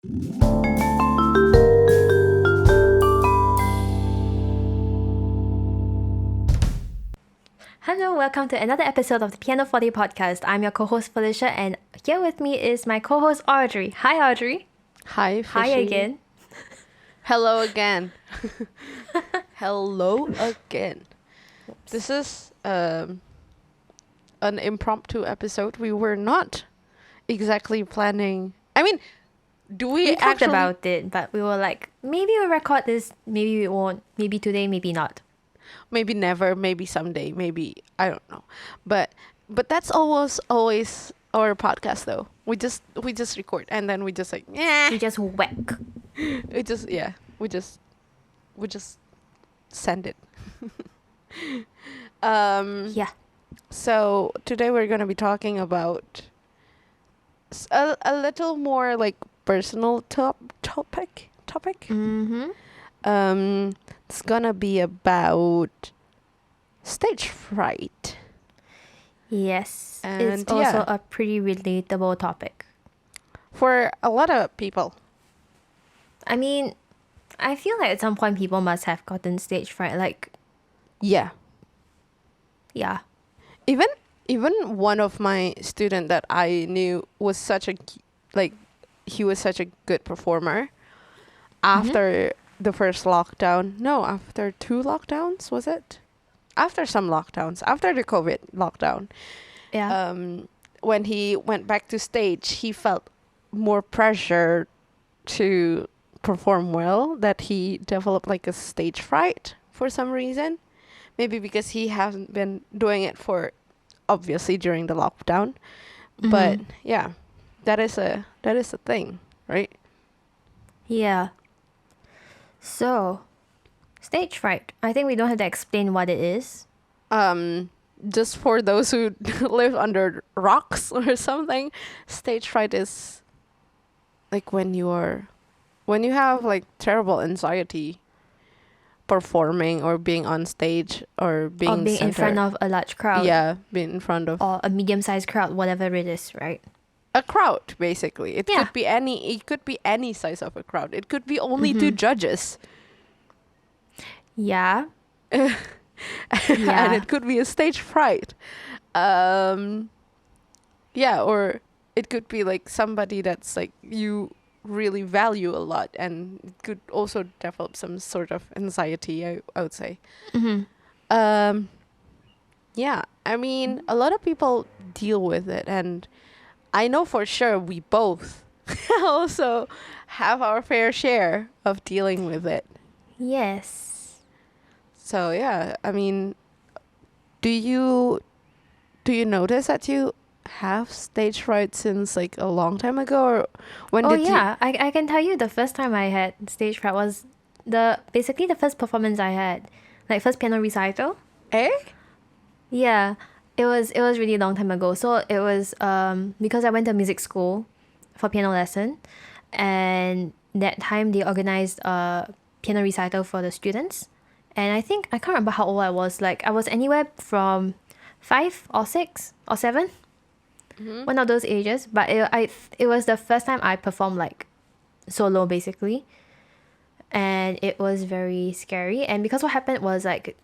Hello, welcome to another episode of the Pianoforte Podcast. I'm your co-host Felicia, and here with me is my co-host Audrey. Hi, Audrey. Hi, Hi Fishy. again. Hello again. Hello again. This is an impromptu episode. We were not exactly planning. I mean, do we We talked actually about it, but we were like, maybe we'll record this, maybe we won't, maybe today, maybe not. maybe never, maybe someday, maybe I don't know. But that's always our podcast though. We just record and then we just like We just whack. we just send it. Yeah. So today we're gonna be talking about a little more like personal topic. Mm-hmm. It's gonna be about stage fright. Yes. And it's also a pretty relatable topic. For a lot of people. I mean, I feel like at some point people must have gotten stage fright. Like, Yeah. yeah. Even one of my student that I knew was he was such a good performer. After the first lockdown, no, after 2 lockdowns, was it? After some lockdowns, after the COVID lockdown, Yeah. when he went back to stage, he felt more pressure to perform well, that he developed like a stage fright for some reason. Maybe because he hasn't been doing it for obviously during the lockdown. But yeah, that is a thing, right? Yeah. So, stage fright. I think we don't have to explain what it is. Just for those who live under rocks or something, stage fright is like when you have like terrible anxiety performing or being on stage or being in front of a large crowd. Yeah, being in front of Or a medium-sized crowd, whatever it is, right? a crowd, basically. It Yeah. could be any size of a crowd. It could be only 2 judges. Yeah. And Yeah. it could be a stage fright. Yeah, or it could be like somebody that's like you really value a lot, and it could also develop some sort of anxiety, I would say. Yeah, I mean, a lot of people deal with it, and I know for sure we both also have our fair share of dealing with it. Yes. So yeah, I mean, do you notice that you have stage fright since like a long time ago, or when Oh did yeah, I can tell you the first time I had stage fright was basically the first performance I had, like first piano recital. Eh? Yeah, it was really a long time ago. So it was because I went to music school for piano lesson, and that time they organized a piano recital for the students, and I think I can't remember how old I was. Like I was anywhere from 5 or 6 or 7, one of those ages. But it was the first time I performed like solo basically, and it was very scary. And because what happened was like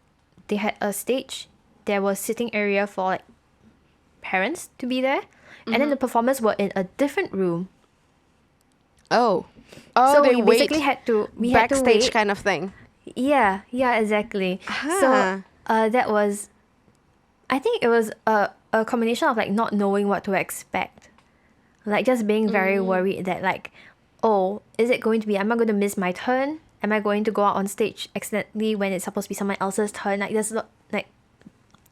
they had a stage. There was sitting area for like parents to be there, and then the performers were in a different room. Oh, So they we wait basically had to backstage wait. kind of thing. Yeah, exactly. Ah. So that was, I think it was a combination of like not knowing what to expect, like just being very worried that like, oh, is it going to be? Am I going to miss my turn? Am I going to go out on stage accidentally when it's supposed to be someone else's turn? Like there's like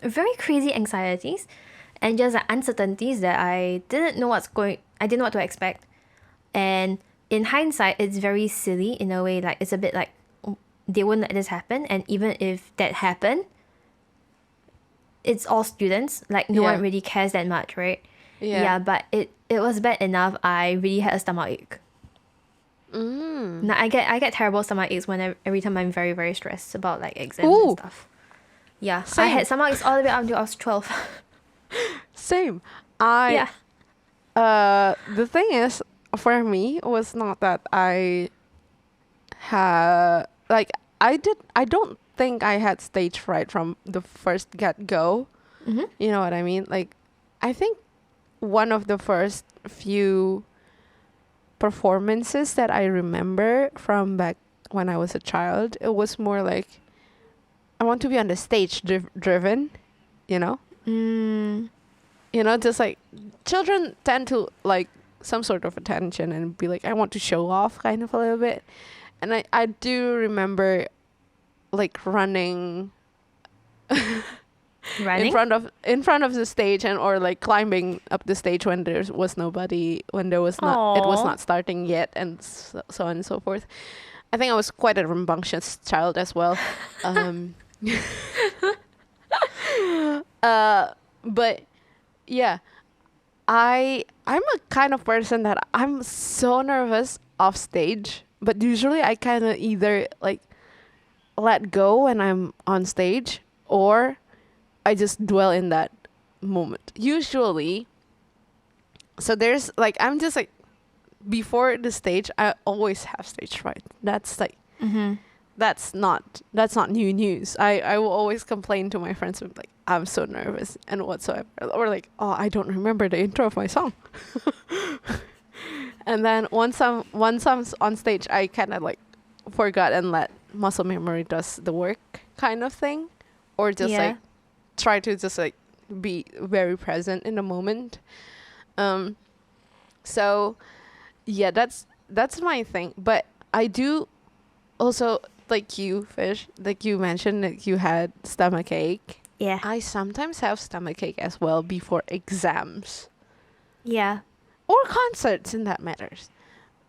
very crazy anxieties, and just like uncertainties that I didn't know I didn't know what to expect. And in hindsight, it's very silly in a way. Like it's a bit like they wouldn't let this happen, and even if that happened, it's all students. Like no Yeah. one really cares that much, right? Yeah. But it was bad enough. I really had a stomachache. Now I get terrible stomach aches every time I'm very, very stressed about like exams Ooh. and stuff. Yeah, I Same. had stomach aches all the way up until I was 12. Same. Yeah. The thing is, for me, it was not that I had like I don't think I had stage fright from the first get go. Mm-hmm. You know what I mean? Like, I think one of the first few performances that I remember from back when I was a child, it was more like I want to be on the stage driven, you know? Mm. You know, just like children tend to like some sort of attention and be like, I want to show off kind of a little bit. And I do remember like running Running? in front of the stage and or like climbing up the stage when there was nobody, when there was not it was Aw. not starting yet, and so on and so forth. I think I was quite a rambunctious child as well. But yeah, I'm a kind of person that I'm so nervous off stage, but usually I kind of either like let go when I'm on stage, or I just dwell in that moment. Usually, so there's like I'm just like before the stage, I always have stage fright. That's like Mm-hmm. that's not new news. I will always complain to my friends like I'm so nervous and whatsoever, or like, oh, I don't remember the intro of my song. And then once I'm on stage, I kind of like forgot and let muscle memory does the work kind of thing, or just like try to just like be very present in the moment. So yeah, that's my thing. But I do also, like you, Fish, like you mentioned that you had stomach ache. Yeah. I sometimes have stomach ache as well before exams Yeah. or concerts, in that matters.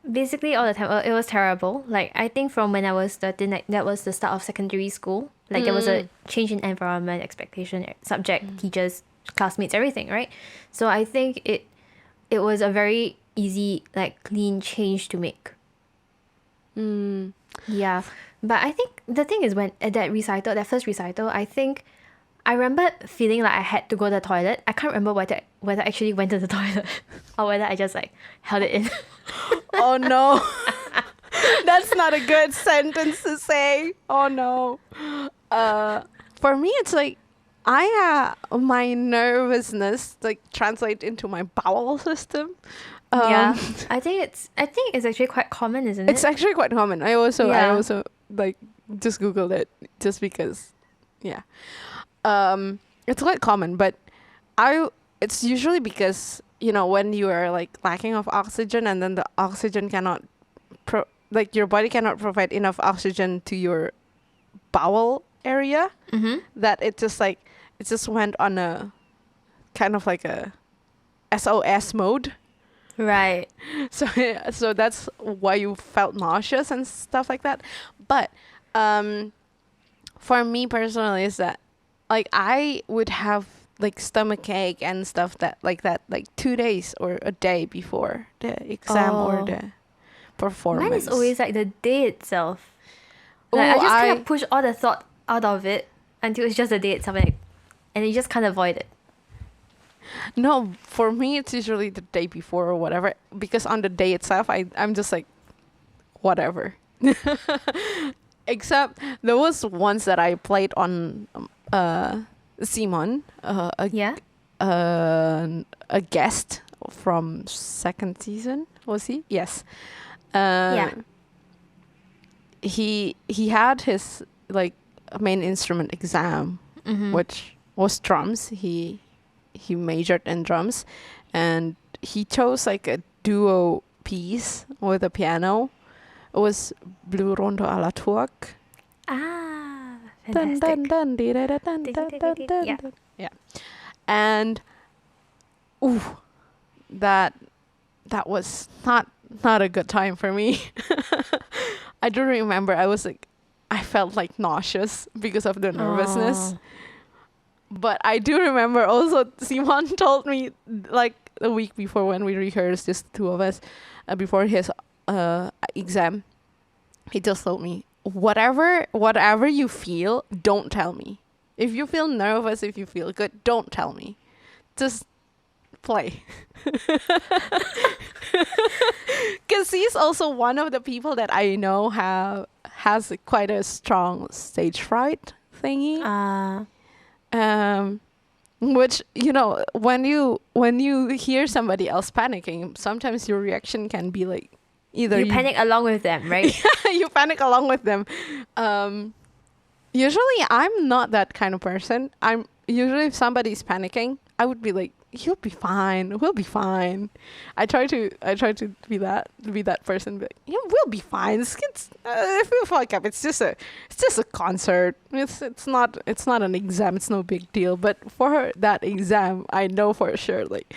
Basically all the time. It was terrible. Like, I think from when I was 13, like, that was the start of secondary school. Like, there was a change in environment, expectation, subject, teachers, classmates, everything, right? So I think it was a very easy, like, clean change to make. Yeah. But I think the thing is, when at that first recital, I remember feeling like I had to go to the toilet. I can't remember whether I actually went to the toilet or whether I just like held it in. Oh no. That's not a good sentence to say. Oh no. For me, it's like my nervousness like translate into my bowel system. Yeah, I think it's actually quite common, isn't it? It's actually quite common. I also Yeah. like just Googled it just because, yeah. It's quite common, but it's usually because, you know, when you are like lacking of oxygen, and then the oxygen cannot like your body cannot provide enough oxygen to your bowel area, that it just went on a kind of like a SOS mode. Right. So that's why you felt nauseous and stuff like that. But for me personally, is that like I would have like stomach ache and stuff like 2 days or a day before the exam or the performance. Mine is always like the day itself. Like, I just kind of push all the thought out of it until it's just the day itself, and you just can't avoid it. No, for me it's usually the day before or whatever, because on the day itself I'm just like whatever. Except there was once that I played on Simon, a guest from second season, was he? Yes. Yeah. He had his like main instrument exam, which was drums. He majored in drums, and he chose like a duo piece with a piano. It was Blue Rondo a la Turk. Ah, Dun, fantastic. dun, dun, dee, da, da, dun, dun, dun, dun, Yeah. dun. Yeah. And that was not a good time for me. I do remember I felt like nauseous because of the nervousness. Oh. But I do remember also Simon told me like a week before when we rehearsed, just the two of us, before his exam, he just told me, whatever you feel, don't tell me. If you feel nervous, if you feel good, don't tell me. Just play. Because he's also one of the people that I know has quite a strong stage fright thingy. Which, when you hear somebody else panicking, sometimes your reaction can be like either you panic along with them, right? you panic along with them. Usually I'm not that kind of person. I'm usually, if somebody's panicking, I would be like, "You'll be fine. We'll be fine." I try to be that person. Be like, "Yeah, we'll be fine. If we fuck up, it's just a concert. It's not an exam. It's no big deal." But for that exam, I know for sure, like,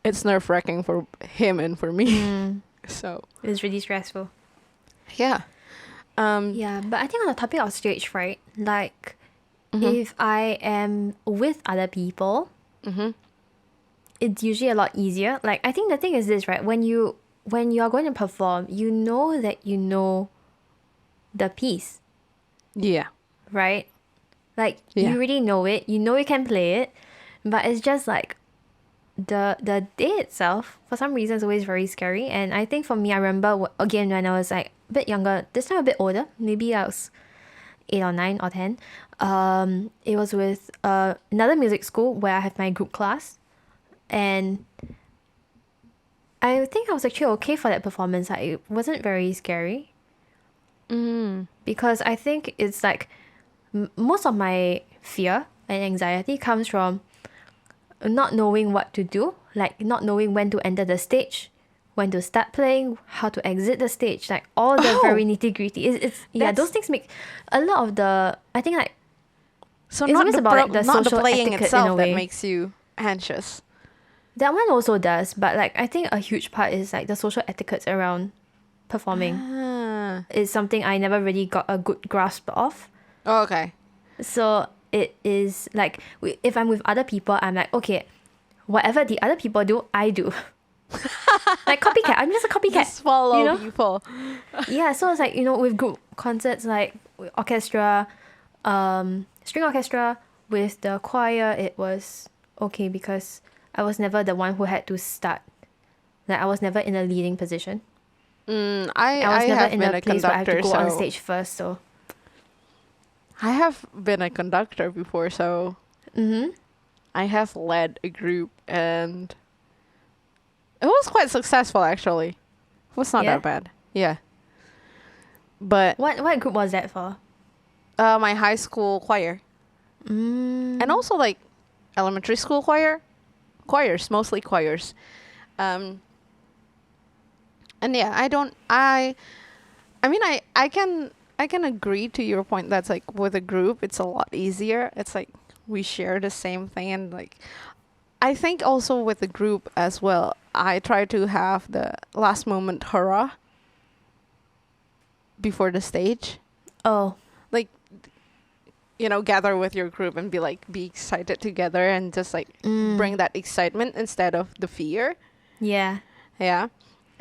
it's nerve wracking for him and for me. So It was really stressful. yeah. Yeah, but I think on the topic of stage fright, like, if I am with other people, it's usually a lot easier. Like, I think the thing is this, right? When you are going to perform, you know that you know the piece, Yeah. right? Like, Yeah. you already know it. You know you can play it, but it's just like the day itself, for some reason, is always very scary. And I think for me, I remember again when I was like a bit younger, this time a bit older, maybe I was 8 or 9 or 10. It was with another music school where I have my group class, and I think I was actually okay for that performance. Like, it wasn't very scary because I think it's like most of my fear and anxiety comes from not knowing what to do, like not knowing when to enter the stage, when to start playing, how to exit the stage, like all the very nitty-gritty. It's those things make a lot of the, I think, like, So it's not always the about like the not the social playing etiquette itself in a that way. makes you anxious. That one also does, but like I think a huge part is like the social etiquette around performing is something I never really got a good grasp of. Oh, okay. So it is like, if I'm with other people, I'm like, okay, whatever the other people do, I do. Like copycat. I'm just a copycat. Just follow you know? people. Yeah, so it's like, with group concerts, like with orchestra, string orchestra, with the choir, it was okay because I was never the one who had to start. Like, I was never in a leading position. I was never have in been a a place where I have to conductor, go on so stage first. So I have been a conductor before, so I have led a group, and it was quite successful actually. It was not Yeah? that bad. Yeah. But what group was that for? my high school choir, and also like elementary school choirs, mostly choirs. And yeah, I mean, I can agree to your point. That's like with a group, it's a lot easier. It's like we share the same thing, and like I think also with the group as well, I try to have the last moment hurrah before the stage. Oh, Like, gather with your group and be excited together, and just like bring that excitement instead of the fear. yeah. Yeah.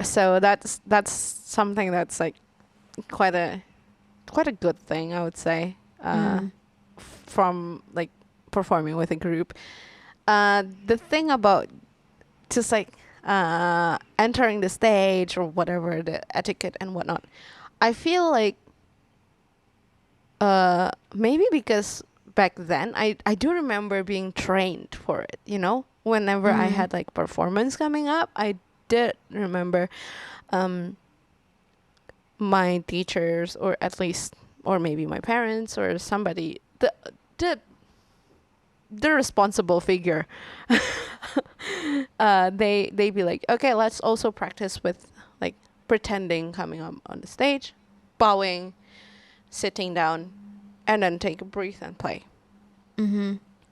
So that's something that's like quite a good thing, I would say, from like performing with a group. The thing about just like entering the stage or whatever, the etiquette and whatnot, I feel like maybe because back then I do remember being trained for it, whenever I had like performance coming up, I did remember my teachers, or at least, or maybe my parents or somebody, the responsible figure, they be like, okay, let's also practice with like pretending coming up on the stage, bowing, sitting down, and then take a breath and play.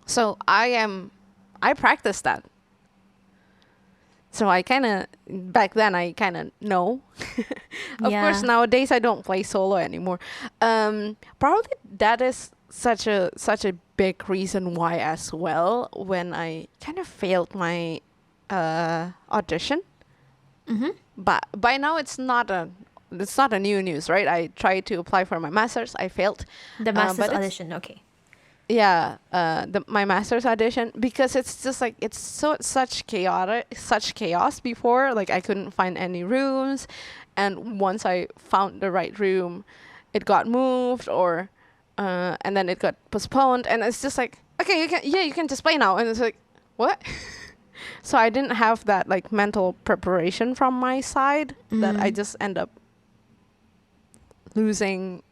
So I practiced that. So I back then I know. Of course, nowadays I don't play solo anymore. Probably that is such a big reason why as well, when I kind of failed my audition. But by now it's not a new news, right? I tried to apply for my master's, I failed. The master's but audition, okay. my master's audition, because it's just like it's such chaos before. Like I couldn't find any rooms, and once I found the right room, it got moved, or and then it got postponed, and it's just like, okay, you can just play now, and it's like, what? So I didn't have that like mental preparation from my side, that I just end up losing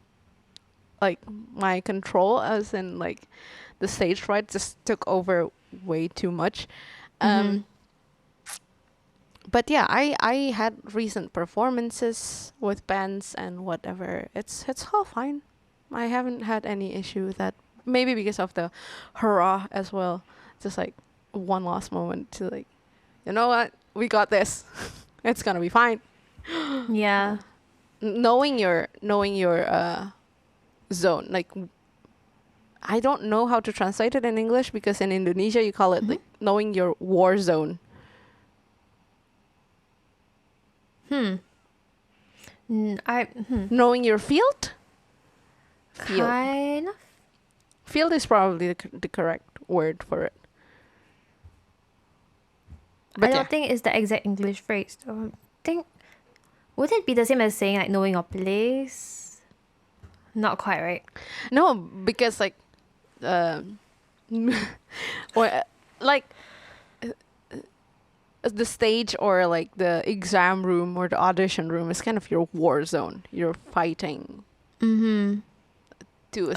like my control, as in like the stage fright just took over way too much. But yeah, I had recent performances with bands and whatever. It's all fine. I haven't had any issue with that. Maybe because of the hurrah as well. Just like one last moment to like, you know what? We got this. It's gonna be fine. Yeah. Knowing your zone, like I don't know how to translate it in English, because in Indonesia you call it like knowing your war zone. Knowing your field. Kind of. Field is probably the correct word for it. But I don't think it's the exact English phrase. I think, would it be the same as saying like knowing your place? Not quite, right? No, because like, or like the stage, or like the exam room or the audition room is kind of your war zone. You're fighting to a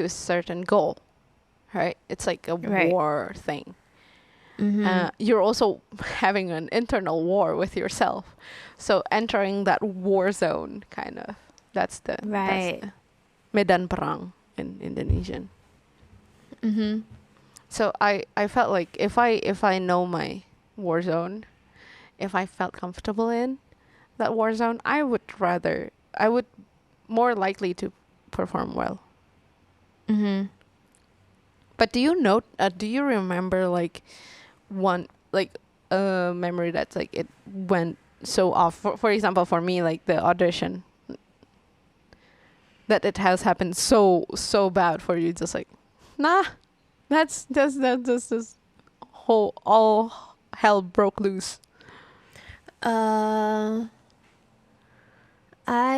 certain goal, right? It's like a war thing. You're also having an internal war with yourself. So entering that war zone, kind of, that's the medan perang in Indonesian. So I felt like if I know my war zone, if I felt comfortable in that war zone, I would more likely to perform well. But do you remember like one like a memory that's like it went so off? For example, for me, like the audition, that it has happened so bad for you, just like, nah, that's whole all hell broke loose. I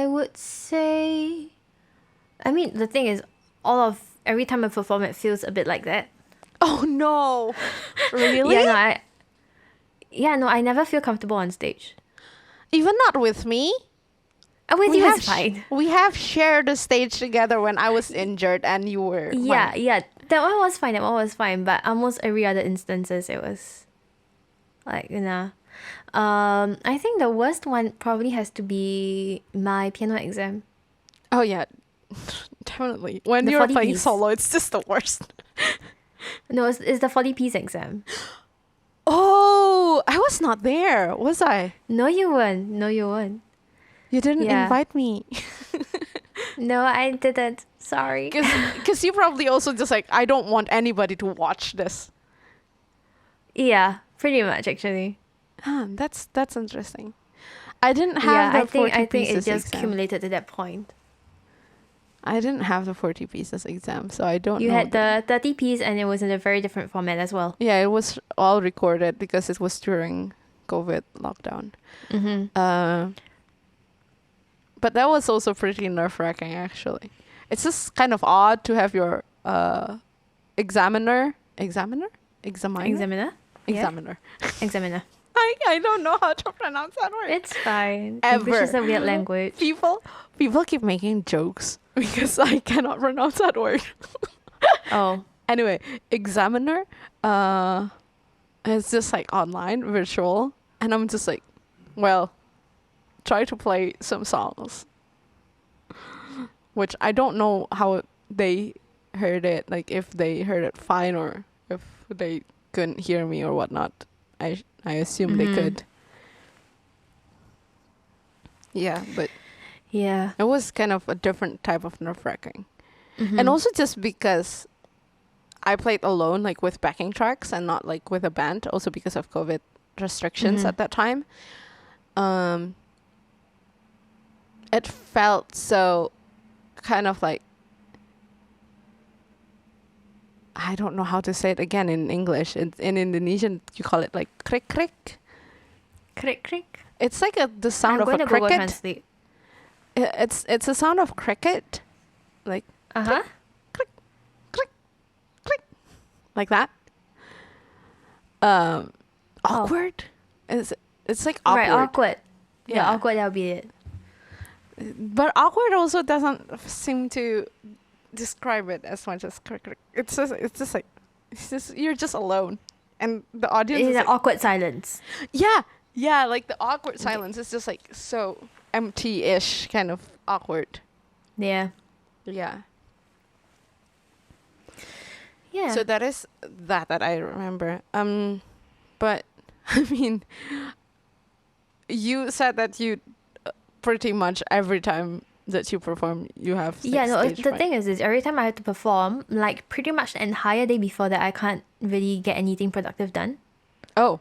would say, I mean, the thing is, every time I perform, it feels a bit like that. Oh no! Really? I never feel comfortable on stage. Even not with me. With you, it's fine. We have shared the stage together when I was injured and you were fine. Yeah. That one was fine. But almost every other instances, it was like, I think the worst one probably has to be my piano exam. Oh yeah, definitely. When you're playing solo, it's just the worst. No, it's the 40-piece exam. Oh, I was not there, was I? No, you weren't. You didn't invite me. No, I didn't. Sorry. Because you probably also just like, I don't want anybody to watch this. Yeah, pretty much actually. That's interesting. I didn't have the 40 pieces I think it just exam. accumulated to that point. I didn't have the 40 pieces exam, so I don't know. You had the 30 piece, and it was in a very different format as well. Yeah, it was all recorded because it was during COVID lockdown. But that was also pretty nerve-wracking, actually. It's just kind of odd to have your examiner. Examiner. I don't know how to pronounce that word. It's fine. English is a weird language. People keep making jokes because I cannot pronounce that word. Oh. Anyway, examiner. It's just like online, virtual, and I'm just like, well, try to play some songs, which I don't know how they heard it. Like if they heard it fine or if they couldn't hear me or whatnot. I assume they could. Yeah, but yeah, it was kind of a different type of nerve-wracking. And also just because I played alone, like with backing tracks and not like with a band, also because of COVID restrictions at that time. It felt so kind of like I don't know how to say it again in English. In Indonesian, you call it like krik krik. Crick, crick. It's like the sound I'm of going a to Google cricket. Translate. It's a sound of cricket, like Uh-huh. like that. Awkward. It's like awkward. Right, awkward. Yeah, Yeah. awkward, that'll be it. But awkward also doesn't seem to describe it as much as crick crick. It's just like you're just alone, and the audience It's is an like, awkward silence. yeah, like the awkward silence is just like so empty-ish kind of awkward. Yeah. Yeah. Yeah. So that is that I remember. But I mean, you said that you pretty much every time that you perform, you have Yeah, no, stage the fright. thing is every time I have to perform, like pretty much the entire day before that, I can't really get anything productive done. Oh,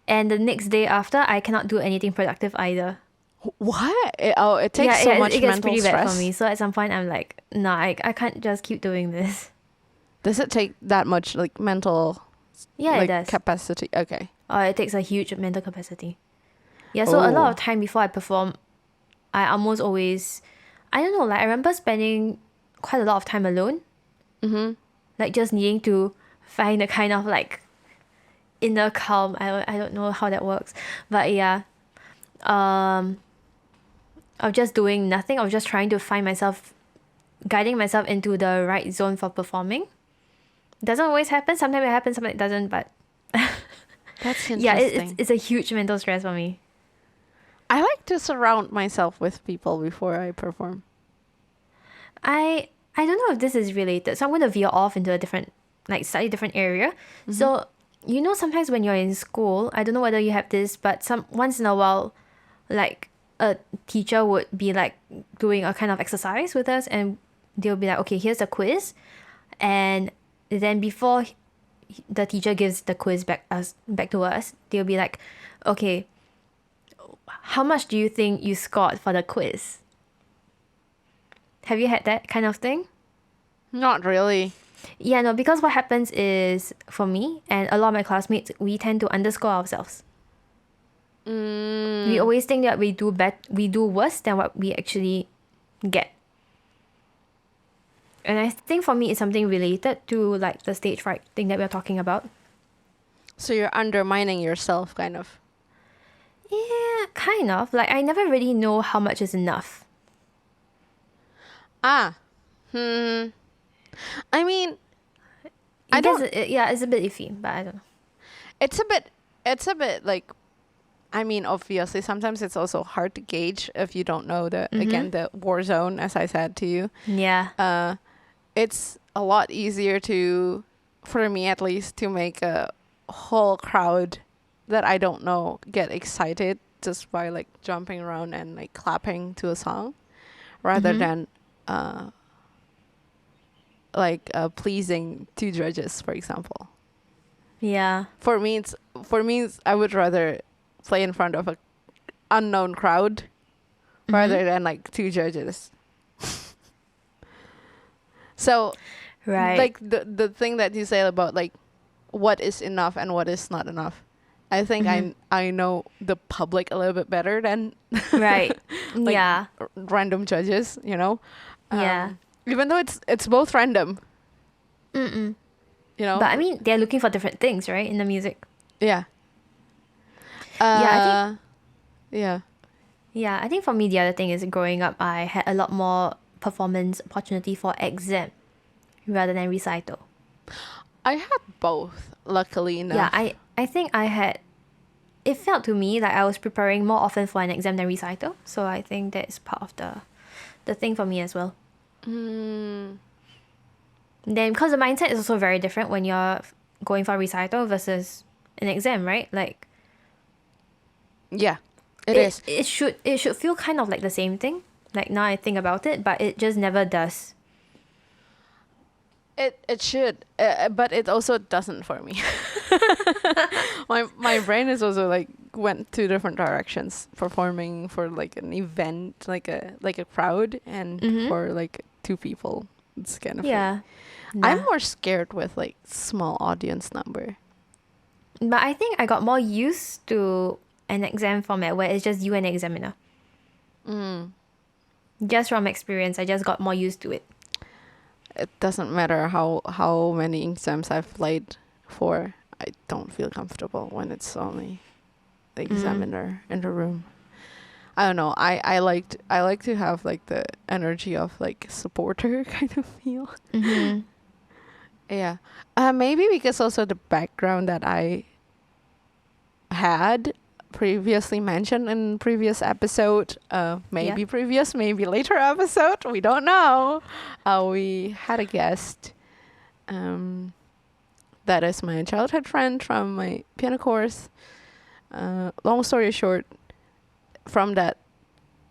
And the next day after, I cannot do anything productive either. what? It takes so much it gets mental pretty stress. bad for me. So at some point, I'm like, nah, I can't just keep doing this. Does it take that much like mental Yeah, like it does. capacity? Okay. It takes a huge mental capacity. Yeah, so a lot Oh. of time before I perform, I almost always, I don't know, like I remember spending quite a lot of time alone. Mm-hmm. Like just needing to find a kind of like inner calm. I don't know how that works. But yeah. Of just doing nothing, of just trying to find myself, guiding myself into the right zone for performing. Doesn't always happen. Sometimes it happens, sometimes it doesn't. But That's interesting. yeah, it's a huge mental stress for me. I like to surround myself with people before I perform. I don't know if this is related, so I'm going to veer off into a different, like slightly different area. So you know, sometimes when you're in school, I don't know whether you have this, but once in a while, like a teacher would be like doing a kind of exercise with us, and they'll be like, okay, here's a quiz, and then before the teacher gives the quiz back to us, they'll be like, okay, how much do you think you scored for the quiz? Have you had that kind of thing? Not really. Yeah, no, because what happens is, for me and a lot of my classmates, we tend to underscore ourselves. We always think that we do worse than what we actually get. And I think for me, it's something related to like the stage fright thing that we're talking about. So you're undermining yourself, kind of. Yeah, kind of. Like I never really know how much is enough. I mean, I don't. It's a bit iffy, but I don't know. It's a bit like, I mean, obviously sometimes it's also hard to gauge if you don't know the war zone, as I said to you. Yeah. It's a lot easier for me at least, to make a whole crowd that I don't know get excited just by like jumping around and like clapping to a song, rather than pleasing two judges, for example. Yeah. For me, I would rather play in front of a unknown crowd rather than like two judges. So, Right. like the thing that you say about like what is enough and what is not enough, I think I know the public a little bit better than Right. like, yeah. random judges, you know. Yeah. Even though it's both random, Mm-mm. you know. But I mean, they're looking for different things, right, in the music. Yeah. I Yeah. Yeah, I think for me, the other thing is growing up, I had a lot more performance opportunity for exam rather than recital. I had both, luckily enough. Yeah, I think it felt to me like I was preparing more often for an exam than recital. So I think that's part of the thing for me as well. Then because the mindset is also very different when you're going for a recital versus an exam, right? Like Yeah, it is. It should feel kind of like the same thing. Like now I think about it, but it just never does. It should, but it also doesn't for me. My brain is also like went two different directions, performing for like an event, like a crowd, and for like two people. It's kind of Yeah. I'm Nah. more scared with like small audience number. But I think I got more used to an exam format where it's just you and the examiner. Just from experience, I just got more used to it. It doesn't matter how many exams I've played for. I don't feel comfortable when it's only the examiner in the room. I don't know. I like to have like the energy of like supporter kind of feel. Mm-hmm. Yeah. Maybe because also the background that I had previously mentioned in previous episode, maybe previous, maybe later episode, we don't know. We had a guest that is my childhood friend from my piano course. Long story short, from that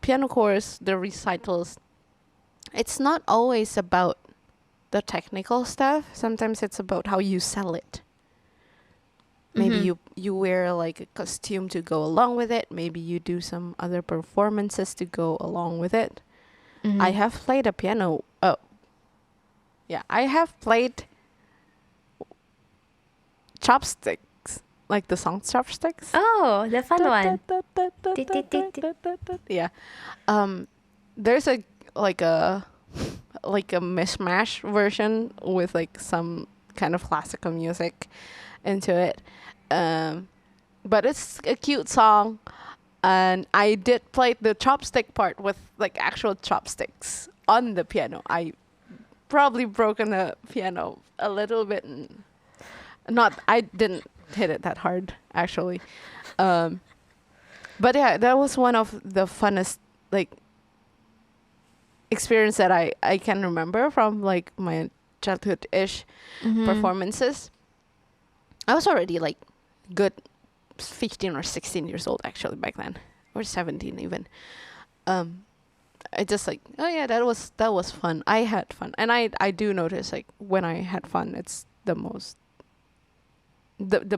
piano course, the recitals, it's not always about the technical stuff. Sometimes it's about how you sell it. Maybe you wear like a costume to go along with it. Maybe you do some other performances to go along with it. I have played a piano. Oh, yeah, I have played chopsticks, like the song chopsticks. Oh, the fun one. Yeah. There's a like a mishmash version with like some kind of classical music into it. But it's a cute song, and I did play the chopstick part with like actual chopsticks on the piano. I probably broken the piano a little bit. I didn't hit it that hard actually. But yeah, that was one of the funnest like experience that I can remember from like my childhood-ish performances. I was already like good 15 or 16 years old actually back then, or 17 even. I just like, oh yeah, that was fun. I had fun, and I do notice like when I had fun, it's the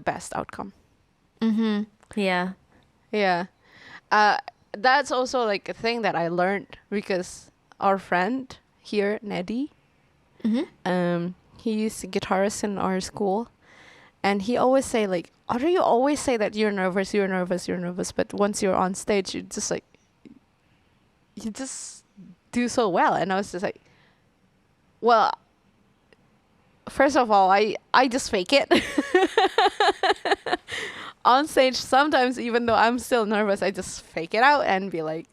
best outcome. Yeah. Yeah. That's also like a thing that I learned because our friend here, Neddy, he's a guitarist in our school, and he always say like, Audrey, you always say that you're nervous, but once you're on stage, you just do so well. And I was just like, well, first of all, I just fake it. On stage, sometimes even though I'm still nervous, I just fake it out and be like,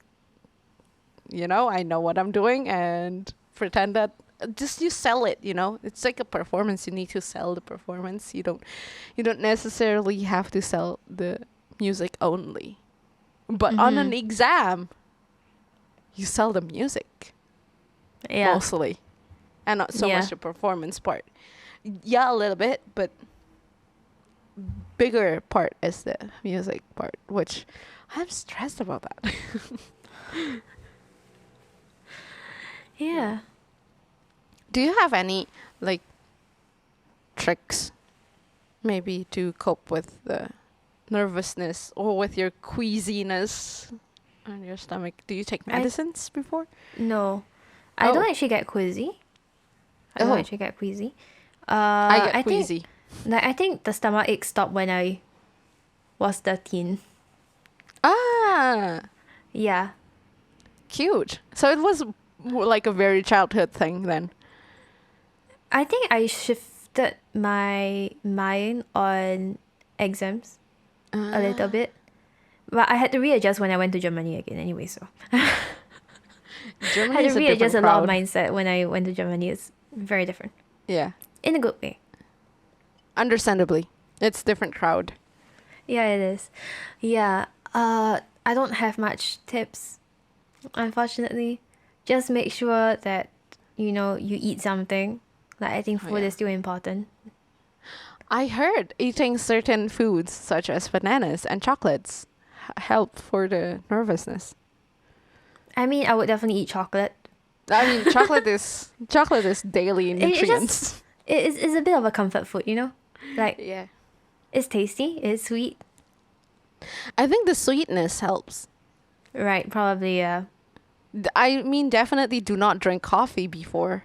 I know what I'm doing, and pretend that you sell it, It's like a performance. You need to sell the performance. You don't necessarily have to sell the music only. But on an exam, you sell the music. Yeah. Mostly. And not so much the performance part. Yeah, a little bit, but bigger part is the music part, which I'm stressed about that. Yeah. Do you have any like tricks maybe to cope with the nervousness or with your queasiness on your stomach? Do you take medicines before? No. I don't actually get queasy. I I get queasy. I think the stomach ache stopped when I was 13. Ah, Yeah. cute. So it was like a very childhood thing then. I think I shifted my mind on exams a little bit. But I had to readjust when I went to Germany again anyway, so. Germany I had is to a readjust different a lot of crowd. mindset when I went to Germany. It's very different. Yeah. In a good way. Understandably. It's different crowd. Yeah, it is. Yeah. I don't have much tips, unfortunately. Just make sure that, you eat something. Like, I think food is still important. I heard eating certain foods such as bananas and chocolates help for the nervousness. I mean, I would definitely eat chocolate. I mean, chocolate is daily nutrients. It's a bit of a comfort food, Like, Yeah. it's tasty, it's sweet. I think the sweetness helps. Right, probably, yeah. I mean, definitely do not drink coffee before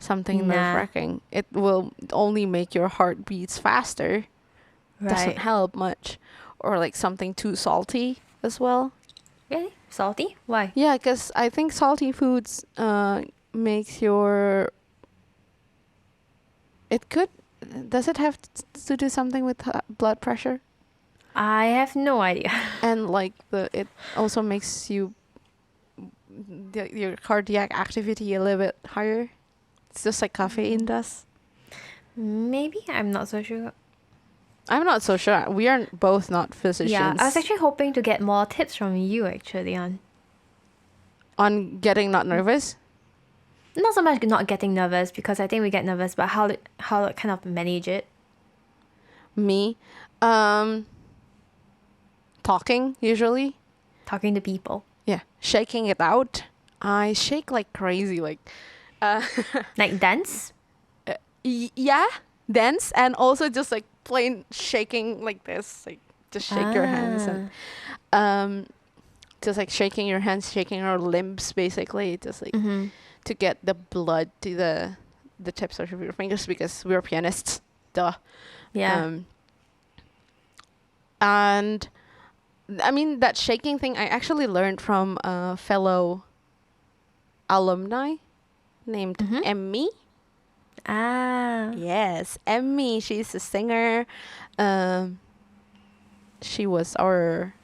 something Nah. nerve-wracking. It will only make your heart beats faster. Doesn't Right. help much. Or like something too salty as well. Really? Salty? Why? Yeah, because I think salty foods makes your... It could... Does it have to do something with blood pressure? I have no idea. And like it also makes your cardiac activity a little bit higher. It's just like caffeine does. Maybe? I'm not so sure. I'm not so sure. We are both not physicians. Yeah, I was actually hoping to get more tips from you actually on getting not nervous. not so much not getting nervous because I think we get nervous, but how to kind of manage it. Me, talking usually. Talking to people. Yeah, shaking it out. I shake like crazy, like, Like dance? yeah, dance, and also just like plain shaking like this, like just shake your hands and just like shaking your hands, shaking your limbs, basically, just like to get the blood to the tips of your fingers because we're pianists, duh. Yeah. And I mean that shaking thing I actually learned from a fellow alumni named Emmy. Ah. Yes, Emmy. She's a singer. She was our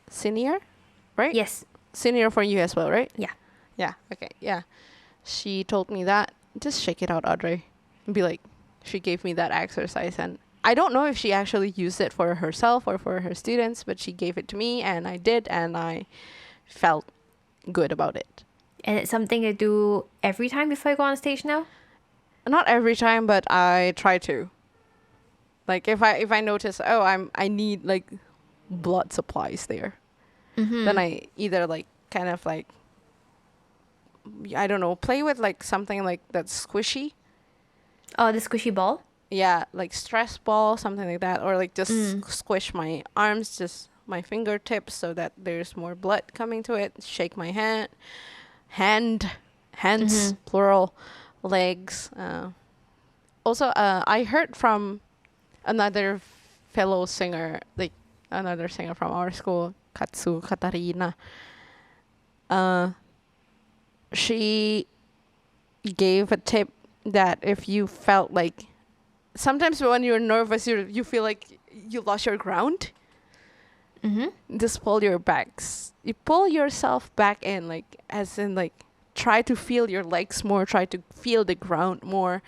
senior, right? Yes. Senior for you as well, right? Yeah. Yeah. Okay. Yeah. She told me that just shake it out, Audrey. And be like, she gave me that exercise, and I don't know if she actually used it for herself or for her students, but she gave it to me, and I did, and I felt good about it. And it's something you do every time before you go on stage now? Not every time, but I try to. Like if I notice, I need like blood supplies there, then I either like kind of like, I don't know, play with like something like that's squishy. Oh, the squishy ball? Yeah, like stress ball, something like that, or like just squish my arms, just my fingertips, so that there's more blood coming to it. Shake my hands, plural, legs. Also, I heard from another fellow singer, like another singer from our school, Katarina. She gave a tip that if you felt like sometimes when you're nervous, you feel like you lost your ground. Just pull you pull yourself back in, like as in like try to feel your legs more, try to feel the ground more.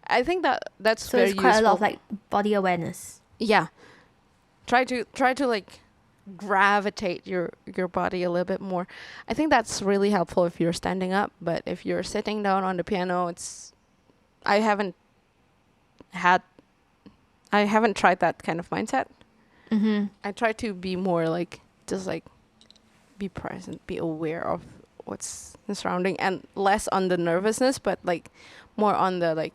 I think that's So very it's quite useful. a lot of like body awareness. Yeah, try to like gravitate your body a little bit more. I think that's really helpful if you're standing up, but if you're sitting down on the piano, I haven't tried that kind of mindset. I try to be more like just like be present, be aware of what's surrounding, and less on the nervousness, but like more on the like,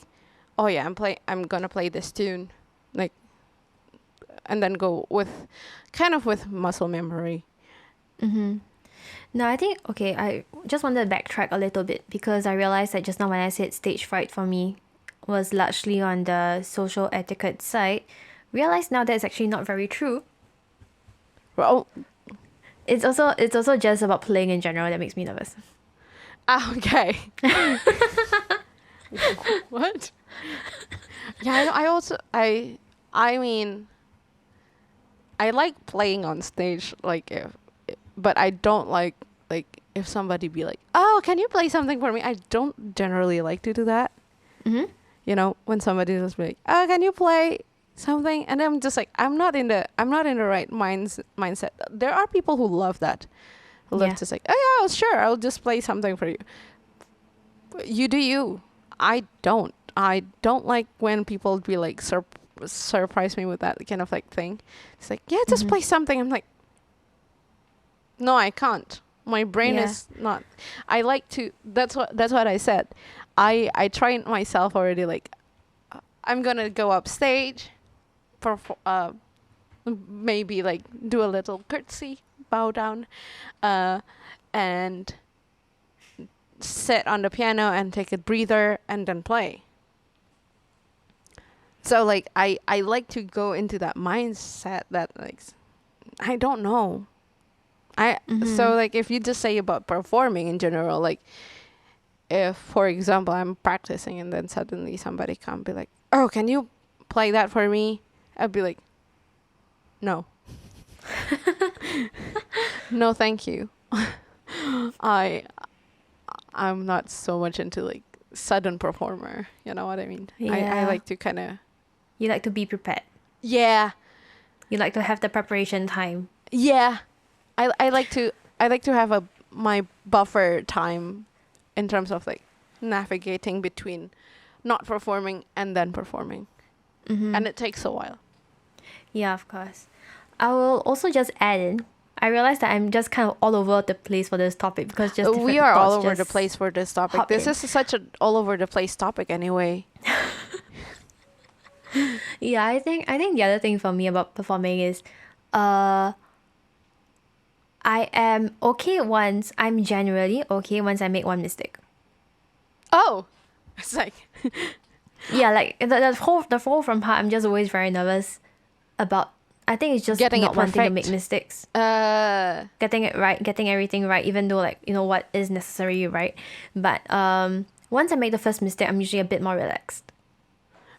oh yeah, I'm gonna play this tune, like, and then go with kind of with muscle memory. No, I think, okay, I just wanted to backtrack a little bit because I realized that just now when I said stage fright for me was largely on the social etiquette side. Realized now that it's actually not very true. Well, It's also just about playing in general that makes me nervous. okay. What? Yeah, I mean, I like playing on stage, like but I don't like if somebody be like, oh, can you play something for me? I don't generally like to do that. You know, when somebody just be like, oh, can you play something? And I'm just like, I'm not in the right mindset. There are people who love that. Who love to say, oh yeah, sure, I'll just play something for you. You do you. I don't like when people be like surprise me with that kind of like thing. It's like, yeah, just play something. I'm like, no, I can't. My brain is not. I like to. That's what I said. I trained myself already. Like, I'm gonna go up stage, maybe like do a little curtsy, bow down, and sit on the piano and take a breather and then play. So like I like to go into that mindset that like I don't know. So like if you just say about performing in general, like if for example I'm practicing and then suddenly somebody come be like, oh, can you play that for me? I'd be like, no. No, thank you. I'm not so much into like sudden performer. You know what I mean? I Yeah. like to kind of, You like to be prepared. yeah, You like to have the preparation time. yeah. I like to have my buffer time in terms of like navigating between not performing and then performing, and it takes a while. Yeah, of course. I will also just add in, I realized that I'm just kind of all over the place for this topic because just We different are all thoughts over the just place for this topic. hop This in. is such an all over the place topic anyway. Yeah, I think the other thing for me about performing is, I am okay once I'm generally okay once I make one mistake. Oh, it's like Yeah, like the whole from part, I'm just always very nervous about. I think it's just Getting it not wanting to make perfect. mistakes, uh getting it right, getting everything right, even though like what is necessary, right? But once I make the first mistake, I'm usually a bit more relaxed.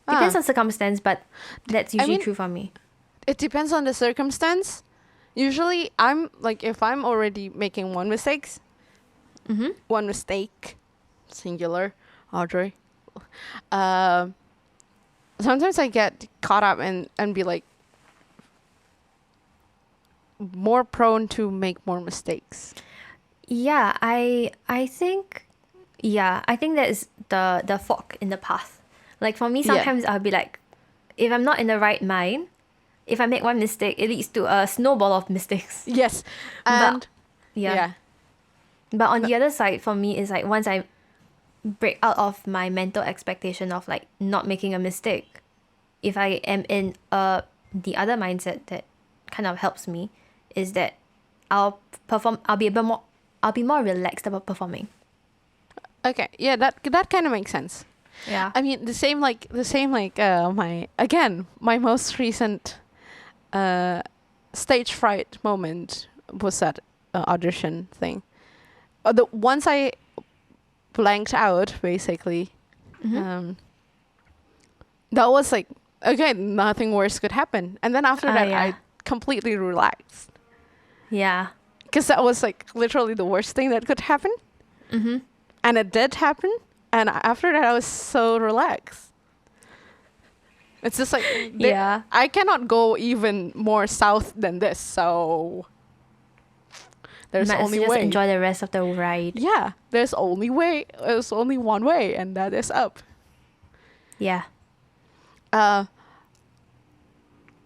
Depends on circumstance, but that's usually mean- true for me. it depends on the circumstance. Usually I'm like if I'm already making one mistake, singular, Audrey. Sometimes I get caught up and be like more prone to make more mistakes. Yeah, I think that is the fork in the path. Like for me, Yeah. sometimes I'll be like, if I'm not in the right mind, if I make one mistake, it leads to a snowball of mistakes. Yes, and Yeah. But on the other side, for me, is like once I break out of my mental expectation of like not making a mistake, if I am in the other mindset that kind of helps me, is that I'll be more relaxed about performing. Okay, yeah, that kind of makes sense. Yeah. I mean, the same like my most recent stage fright moment was that audition thing. The once I blanked out basically, that was like okay, nothing worse could happen. And then after that, yeah. I completely relaxed Yeah. because that was like literally the worst thing that could happen. And it did happen. And after that, I was so relaxed. It's just like, Yeah. I cannot go even more south than this. So there's Might only just way. enjoy the rest of the ride. Yeah, there's only way. There's only one way, and that is up. Yeah. I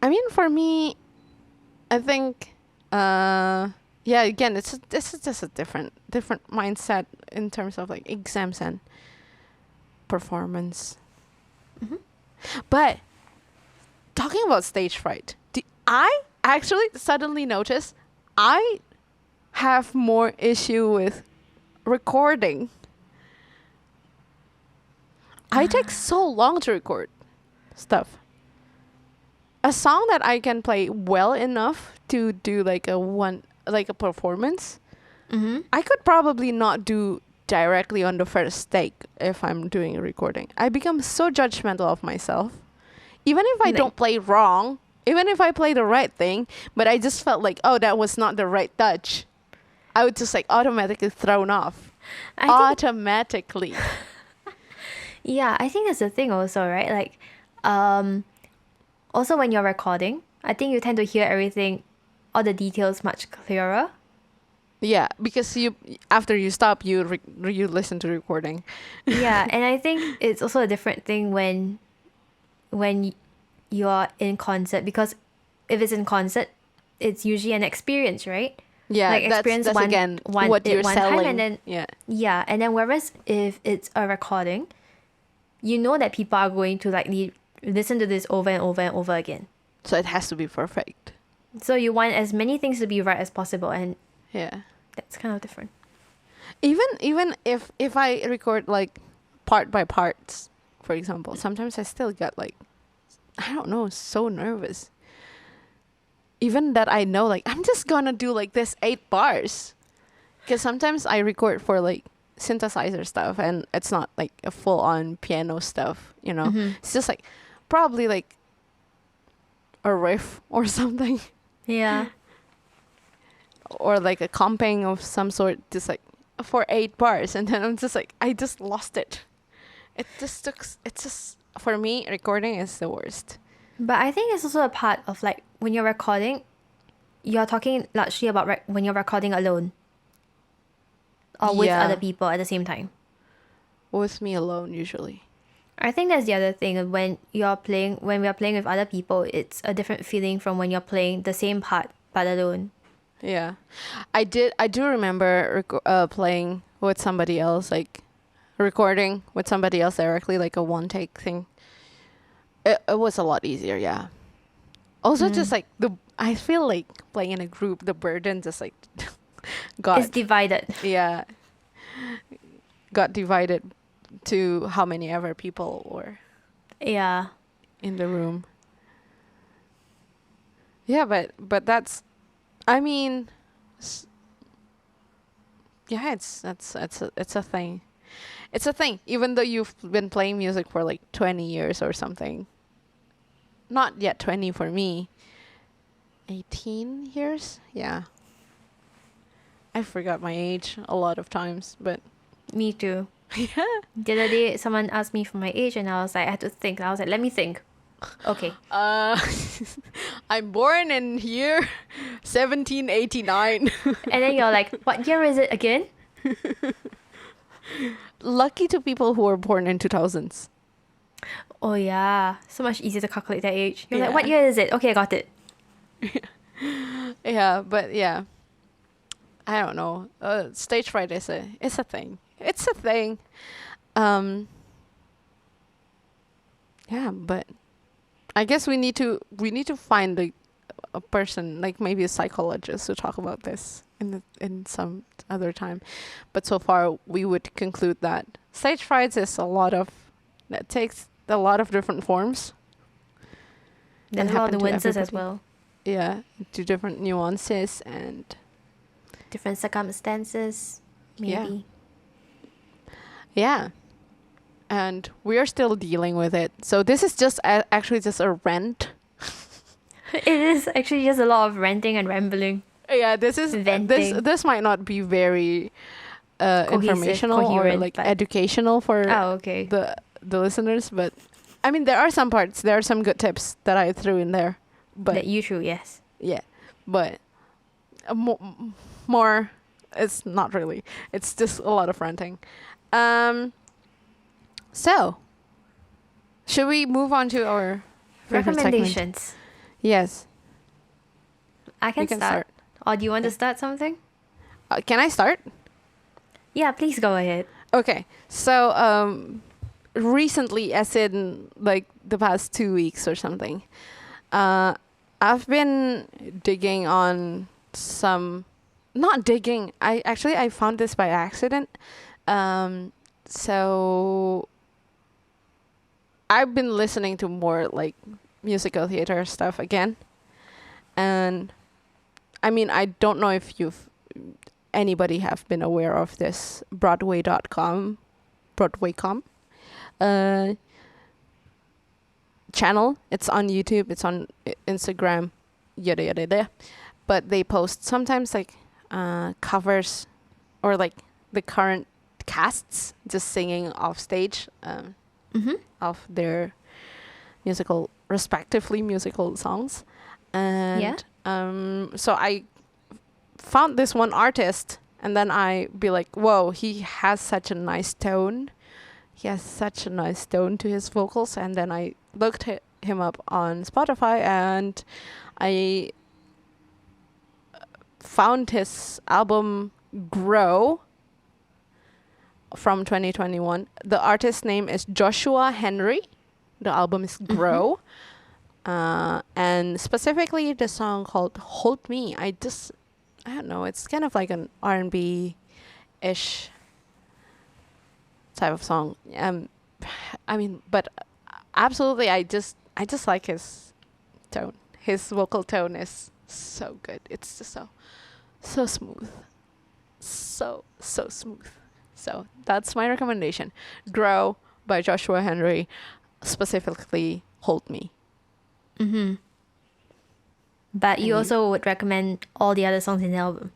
mean, for me, I think, again, this is just a different mindset in terms of like exams and performance. But talking about stage fright, I actually suddenly noticed I have more issue with recording. I take so long to record stuff. A song that I can play well enough to do like a performance, I could probably not do directly on the first take if I'm doing a recording. I become so judgmental of myself. Even if I don't play wrong, even if I play the right thing, but I just felt like, oh, that was not the right touch, I would just like automatically thrown off. Automatically. Yeah, I think that's the thing also, right? Like, also when you're recording, I think you tend to hear everything, all the details much clearer. Yeah, because after you stop, you listen to recording. Yeah, and I think it's also a different thing when you're in concert, because if it's in concert, it's usually an experience, right? Yeah, like experience that's again what you're one selling. time, and then and then whereas if it's a recording, you know that people are going to likely listen to this over and over and over again. So it has to be perfect. So you want as many things to be right as possible, and Yeah. that's kind of different. Even if I record like part by parts, for example, sometimes I still get like, I don't know, so nervous. Even that I know, like, I'm just gonna do like this 8 bars. Because sometimes I record for like synthesizer stuff and it's not like a full on piano stuff, you know? Mm-hmm. It's just like probably like a riff or something. Yeah. Or like a comping of some sort, just like for 8 bars. And then I'm just like, I just lost it. It's just, for me, recording is the worst. But I think it's also a part of like when you're recording, you're talking largely about when you're recording alone or with Yeah. other people at the same time. With me alone, usually. I think that's the other thing. When we are playing with other people, it's a different feeling from when you're playing the same part but alone. Yeah. I do remember playing with somebody else, like recording with somebody else directly, like a one take thing. It was a lot easier, yeah. Also, just like I feel like playing in a group, the burden just like It's divided. yeah, got divided to how many ever people were Yeah. in the room. Yeah, but that's, I mean, yeah, it's a thing. It's a thing. Even though you've been playing music for like 20 years or something. Not yet 20 for me. 18 years? Yeah. I forgot my age a lot of times, but Me too. yeah. The other day, someone asked me for my age, and I was like, I had to think. I was like, let me think. Okay. I'm born in year 1789. And then you're like, what year is it again? Lucky to people who were born in 2000s. Oh yeah, so much easier to calculate that age. You're Yeah. like, what year is it? Okay, I got it. Yeah, but yeah. I don't know. Stage fright is it's a thing. It's a thing. Yeah, but I guess we need to find a person, like maybe a psychologist, to talk about this in some other time. But so far we would conclude that stage fright is that takes a lot of different forms. There's a And lot of happen to nuances as everybody. well. Yeah, to different nuances and Different circumstances, maybe. yeah. And we're still dealing with it. So this is just actually just a rant. It is actually just a lot of ranting and rambling. Yeah, this is Venting. this might not be very Cohesive, informational or coherent, like but- educational for Oh, okay. the listeners, but I mean there are some good tips that I threw in there. But That you true, yes. yeah, but more it's not really. It's just a lot of ranting. So should we move on to our favorite segment? Recommendations. Yes, I you can start. Or do you want to start something? Can I start? Yeah, please go ahead. Okay, so recently, as in like the past 2 weeks or something, I've been digging on some, not digging. I found this by accident. So I've been listening to more like musical theater stuff again, and I mean I don't know if anybody have been aware of this Broadway.com channel. It's on YouTube, it's on Instagram, yada yada yada. But they post sometimes like covers or like the current casts just singing off stage of their respectively musical songs. And so I found this one artist, and then I be like, whoa, he has such a nice tone. He has such a nice tone to his vocals. And then I looked him up on Spotify, and I found his album Grow from 2021. The artist's name is Joshua Henry. The album is Grow. And specifically the song called Hold Me. I don't know, it's kind of like an R&B ish type of song. I mean, but absolutely, I just like his tone. His vocal tone is so good. It's just so smooth, so smooth. So that's my recommendation. Grow by Joshua Henry, specifically Hold Me. Mm-hmm. But you also would recommend all the other songs in the album?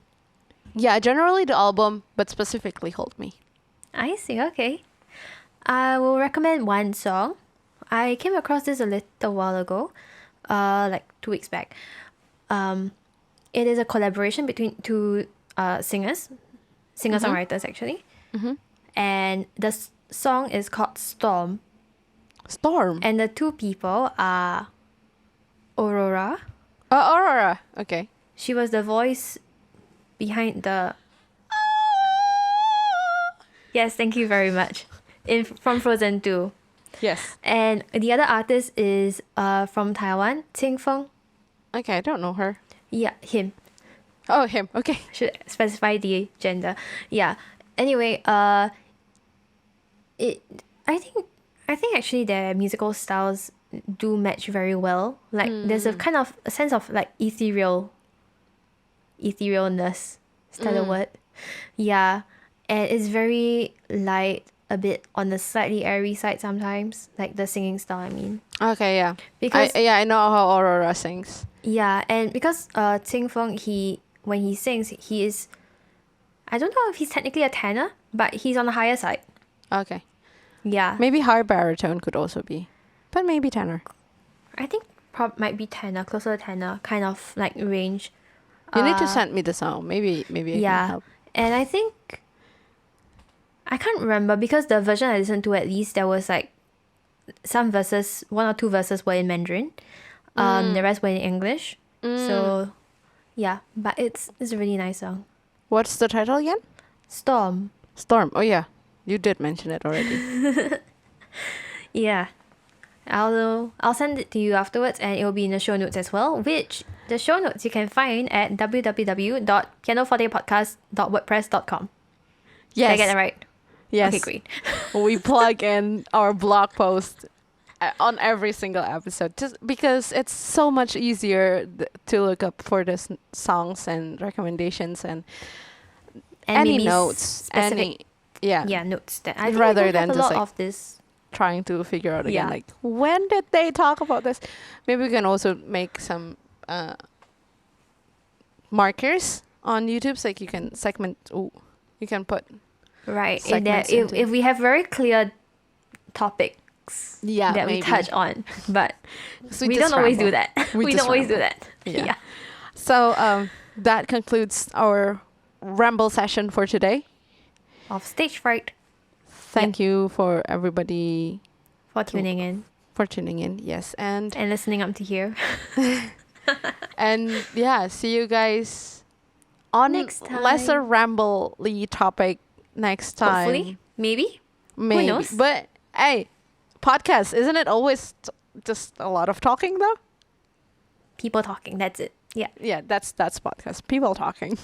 Yeah, generally the album, but specifically Hold Me. I see, okay. I will recommend one song. I came across this a little while ago, like 2 weeks back. It is a collaboration between two singer-songwriters actually. Mm-hmm. And the song is called Storm. Storm. And the two people are Aurora. Aurora. Okay. She was the voice behind the... Yes, thank you very much. From Frozen 2. Yes. And the other artist is from Taiwan, Qing Feng. Okay, I don't know her. Yeah, him. Oh, him. Okay. Should specify the gender. Yeah. Anyway, I think actually their musical styles do match very well. Like there's a kind of a sense of like etherealness. Is that a word? Yeah. And it's very light, a bit on the slightly airy side sometimes, like the singing style, I mean. Okay, yeah. Because I know how Aurora sings. yeah, and because Qing Feng, when he sings, he is, I don't know if he's technically a tenor, but he's on the higher side. Okay. Yeah. Maybe high baritone could also be, but maybe tenor. I think might be tenor, closer to tenor, kind of like range. You need to send me the song. Maybe I can help. And I think, I can't remember because the version I listened to, at least there was like some verses, 1 or 2 verses were in Mandarin. The rest were in English. So yeah, but it's a really nice song. What's the title again? Storm. Storm. Oh yeah, you did mention it already. Yeah. I'll send it to you afterwards, and it will be in the show notes as well, which the show notes you can find at www.pianofortepodcast.wordpress.com. Yes. Did I get that right? Yes. Okay, great. We plug in our blog post on every single episode, just because it's so much easier to look up for the songs and recommendations and any maybe notes, specific notes that I think rather we don't than have a just lot like of this. trying to figure out again, Yeah. like when did they talk about this? Maybe we can also make some markers on YouTube, so like you can segment. You can put Right. segments If we have very clear topics that maybe. we touch on, but we just don't always ramble. do that. We We just don't always do ramble. that. Yeah. Yeah. So that concludes our ramble session for today. Of Stage Fright. Thank you for everybody For tuning in Yes, and listening up to here. and yeah, see you guys on Next time. lesser ramble-y topic next time. Hopefully. Maybe. Maybe. Who knows? But hey, podcast, isn't it always just a lot of talking though? People talking. That's it. Yeah. Yeah, that's podcast. People talking.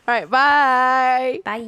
All right, bye. Bye.